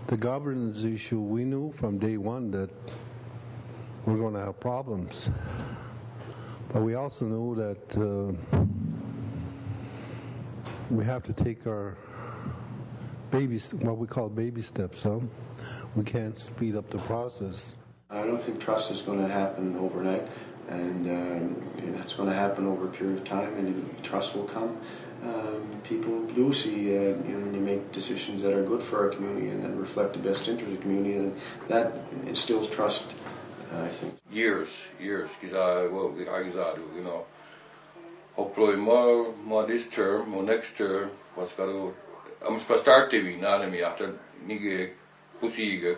the governance issue, we knew from day one that we're going to have problems. But we also knew that we have to take our what we call baby steps. We can't speed up the process. I don't think trust is going to happen overnight, and it's going to happen over a period of time, and trust will come. People do see, when you make decisions that are good for our community and that reflect the best interest of the community, and that instills trust, I think. Years, hopefully more this term, more next term, I'm going to start TV, not me after Nige, Pusiga,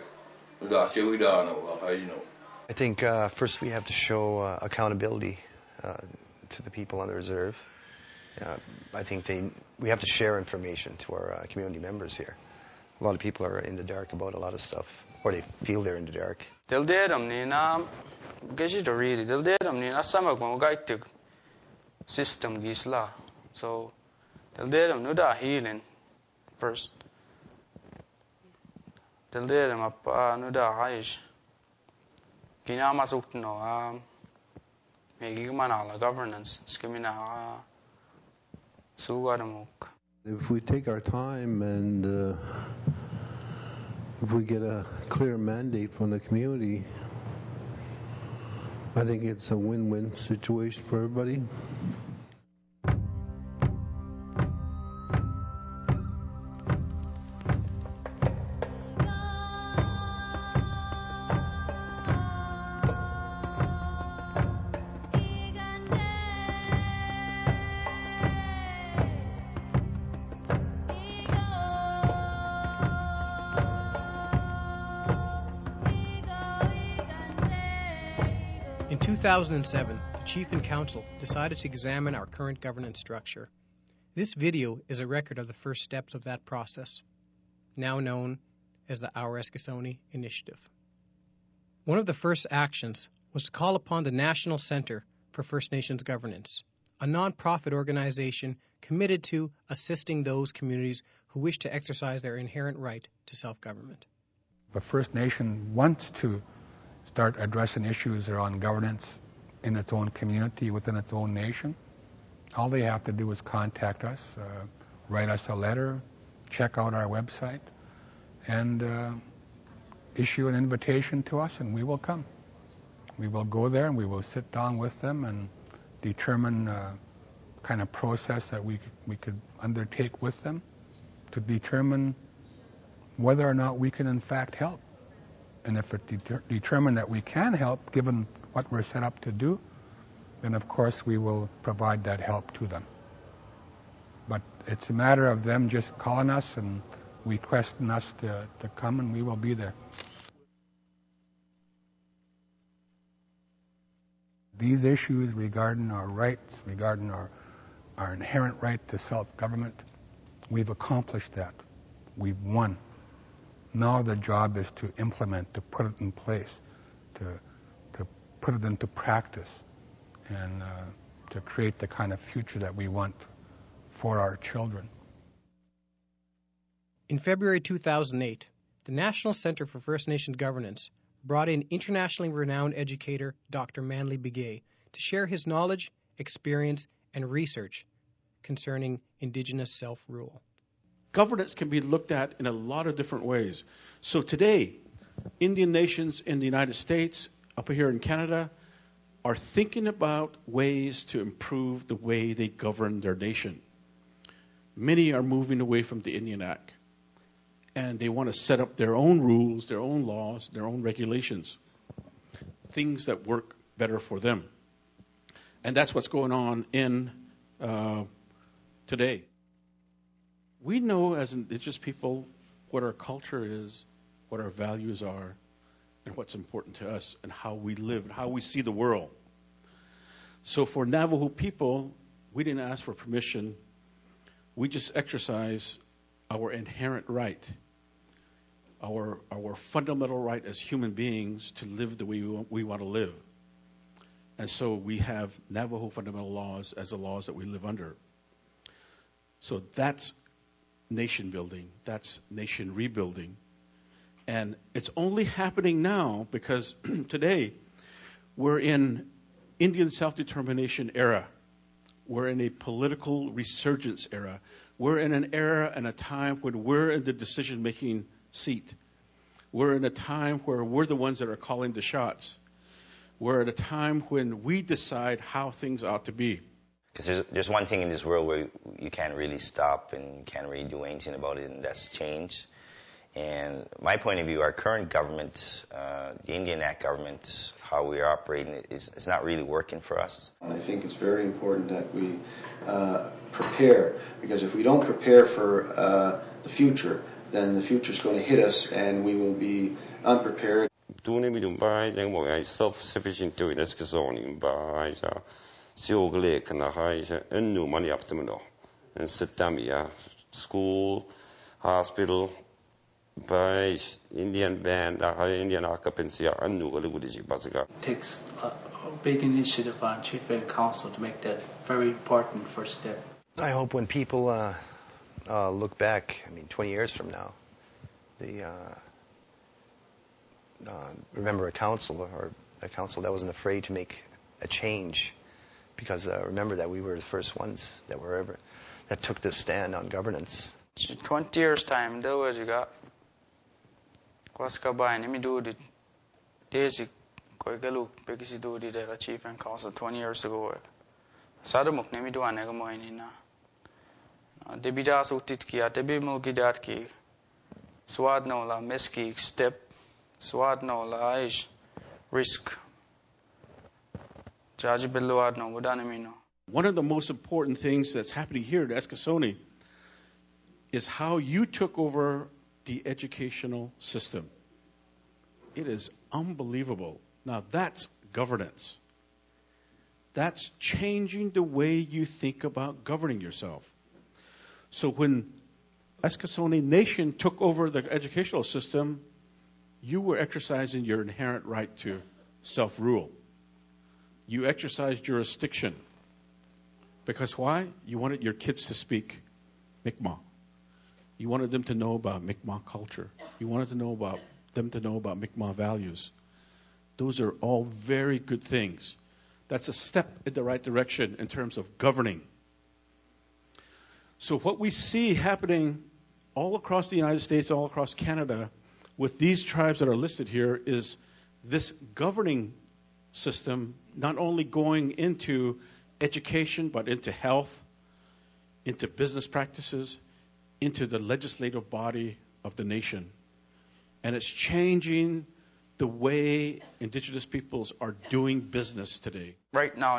I think first we have to show accountability to the people on the reserve. I think we have to share information to our community members here. A lot of people are in the dark about a lot of stuff, or they feel they're in the dark. System gisla, so nuda healing first. Nuda aish. Kina masuk no megi manala governance skimina sugaramuk. If we take our time and if we get a clear mandate from the community, I think it's a win-win situation for everybody. In 2007, the Chief and Council decided to examine our current governance structure. This video is a record of the first steps of that process, now known as the Our Eskasoni Initiative. One of the first actions was to call upon the National Center for First Nations Governance, a non-profit organization committed to assisting those communities who wish to exercise their inherent right to self-government. The First Nation wants to start addressing issues around governance in its own community, within its own nation. All they have to do is contact us, write us a letter, check out our website, and issue an invitation to us, and we will come. We will go there and we will sit down with them and determine kind of process that we could undertake with them to determine whether or not we can in fact help. And if it determined that we can help, given what we're set up to do, then of course we will provide that help to them. But it's a matter of them just calling us and requesting us to come, and we will be there. These issues regarding our rights, regarding our inherent right to self-government, we've accomplished that. We've won. Now the job is to implement, to put it in place, to put it into practice, and to create the kind of future that we want for our children. In February 2008, the National Center for First Nations Governance brought in internationally renowned educator Dr. Manley Begay to share his knowledge, experience, and research concerning Indigenous self-rule. Governance can be looked at in a lot of different ways. So today, Indian nations in the United States, up here in Canada, are thinking about ways to improve the way they govern their nation. Many are moving away from the Indian Act, and they want to set up their own rules, their own laws, their own regulations, things that work better for them. And that's what's going on in today. We know as Indigenous people what our culture is, what our values are, and what's important to us, and how we live, and how we see the world. So for Navajo people, we didn't ask for permission. We just exercise our inherent right, our fundamental right as human beings to live the way we want to live. And so we have Navajo fundamental laws as the laws that we live under. So that's nation building, that's nation rebuilding. And it's only happening now because today we're in Indian self-determination era. We're in a political resurgence era. We're in an era and a time when we're in the decision-making seat. We're in a time where we're the ones that are calling the shots. We're at a time when we decide how things ought to be. Because there's one thing in this world where you can't really stop and can't really do anything about it, and that's change. And my point of view, our current government, the Indian Act government, how we're operating, is not really working for us. And I think it's very important that we prepare, because if we don't prepare for the future, then the future is going to hit us and we will be unprepared. Self-sufficient in Eskasoni, school, hospital, by Indian band, Indian occupancy, takes a big initiative on Chief and Council to make that very important first step. I hope when people look back, 20 years from now, they remember a council that wasn't afraid to make a change, because remember that we were the first ones that took this stand on governance. 20 years time, there was juga. Kwaska nimi do the daisy koigalu pegisi do the Chief and Council 20 years ago. Sadamuk nimi do anega moinina. Debida sutit kia debi mulgidat ki swad no la meski step swad no la aish risk. Jaji beluad no mudanamino. One of the most important things that's happening here at Eskasoni is how you took over the educational system. It is unbelievable. Now that's governance. That's changing the way you think about governing yourself. So when Eskasoni Nation took over the educational system, you were exercising your inherent right to self-rule. You exercised jurisdiction. Because why? You wanted your kids to speak Mi'kmaq. You wanted them to know about Mi'kmaq culture. You wanted them to know about Mi'kmaq values. Those are all very good things. That's a step in the right direction in terms of governing. So what we see happening all across the United States, all across Canada, with these tribes that are listed here, is this governing system not only going into education, but into health, into business practices, into the legislative body of the nation. And it's changing the way Indigenous peoples are doing business today. Right now,